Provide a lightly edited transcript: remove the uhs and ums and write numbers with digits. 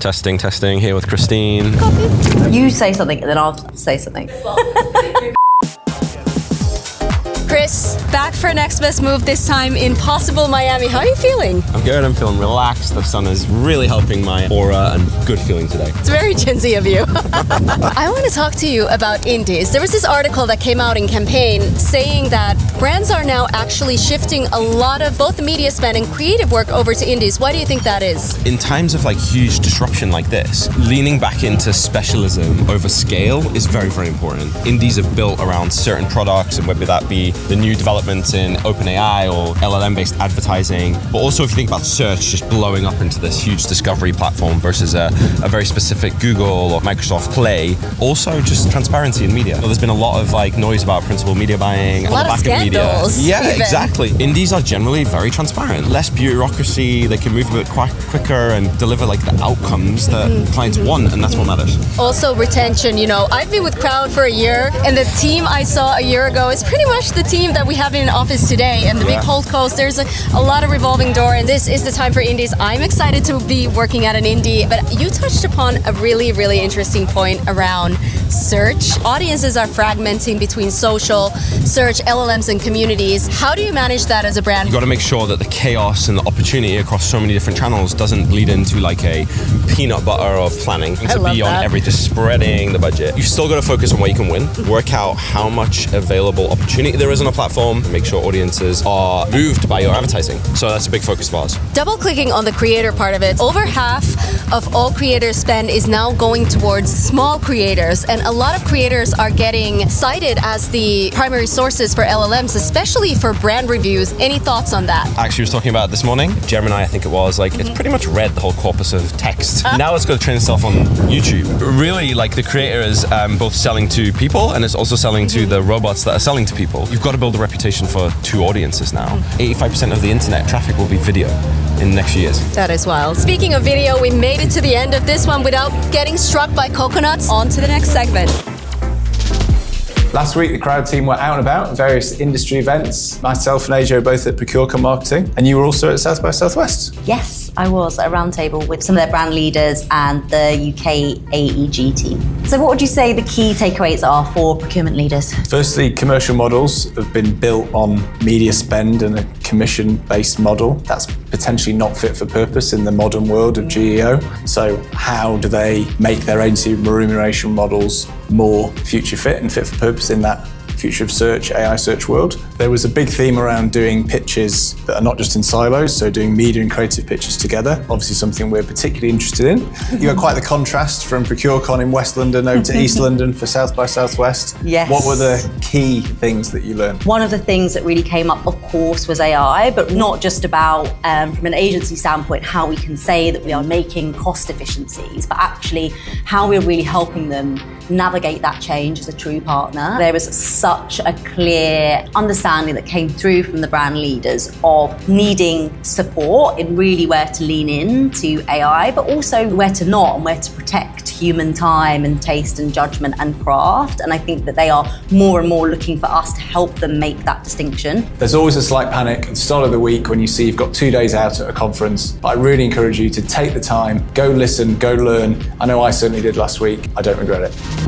Testing, here with Christine. Coffee. You say something and then I'll say something. Kris, back for next best move, this time in possible Miami. How are you feeling? I'm good, I'm feeling relaxed. The sun is really helping my aura and good feeling today. It's very Gen Z of you. I want to talk to you about indies. There was this article that came out in Campaign saying that brands are now actually shifting a lot of both the media spend and creative work over to indies. Why do you think that is? In times of huge disruption like this, leaning back into specialism over scale is very, very important. Indies are built around certain products, and whether that be the new developments in OpenAI or LLM-based advertising, but also if you think about search just blowing up into this huge discovery platform versus a very specific Google or Microsoft Play. Also just transparency in media. There's been a lot of noise about principal media buying. A lot of scandals. Yeah, even. exactly. Indies are generally very transparent. Less bureaucracy, they can move a bit quicker and deliver the outcomes that clients want, and that's what matters. Also retention, I've been with Crowd for a year, and the team I saw a year ago is pretty much the team that we have in office today, and the big holdcos. There's a lot of revolving door, and this is the time for indies. I'm excited to be working at an indie, but you touched upon a really, really interesting point around search. Audiences are fragmenting between social, search, LLMs, and communities. How do you manage that as a brand? You've got to make sure that the chaos and the opportunity across so many different channels doesn't bleed into a peanut butter of planning to be on everything, spreading the budget. You've still got to focus on where you can win, work out how much available opportunity there is on a platform, and make sure audiences are moved by your advertising. So that's a big focus of ours. Double-clicking on the creator part of it, over half of all creator spend is now going towards small creators, and a lot of creators are getting cited as the primary sources for LLMs, especially for brand reviews. Any thoughts on that? Actually, I was talking about it this morning. Gemini, I think it was, it's pretty much read the whole corpus of text. Now it's got to train itself on YouTube. Really, the creator is both selling to people and it's also selling to the robots that are selling to people. You've got to build a reputation for two audiences now. 85% of the internet traffic will be video in the next few years. That is wild. Speaking of video, we made it to the end of this one without getting struck by coconuts. On to the next segment. Last week, the Crowd team were out and about at various industry events. Myself and AJ were both at ProcureCon Marketing, and you were also at South by Southwest. Yes, I was at a roundtable with some of their brand leaders and the UK AEG team. So what would you say the key takeaways are for procurement leaders? Firstly, commercial models have been built on media spend and a commission-based model. That's potentially not fit for purpose in the modern world of GEO. So how do they make their agency remuneration models more future fit and fit for purpose in that future of search, AI search world? There was a big theme around doing pitches that are not just in silos, so doing media and creative pitches together. Obviously something we're particularly interested in. You got quite the contrast from ProcureCon in West London over to East London for South by Southwest. Yes. What were the key things that you learned? One of the things that really came up, of course, was AI, but not just about, from an agency standpoint, how we can say that we are making cost efficiencies, but actually how we're really helping them navigate that change as a true partner. There was such a clear understanding that came through from the brand leaders of needing support in really where to lean into AI, but also where to not and where to protect human time and taste and judgment and craft. And I think that they are more and more looking for us to help them make that distinction. There's always a slight panic at the start of the week when you see you've got 2 days out at a conference. But I really encourage you to take the time, go listen, go learn. I know I certainly did last week. I don't regret it.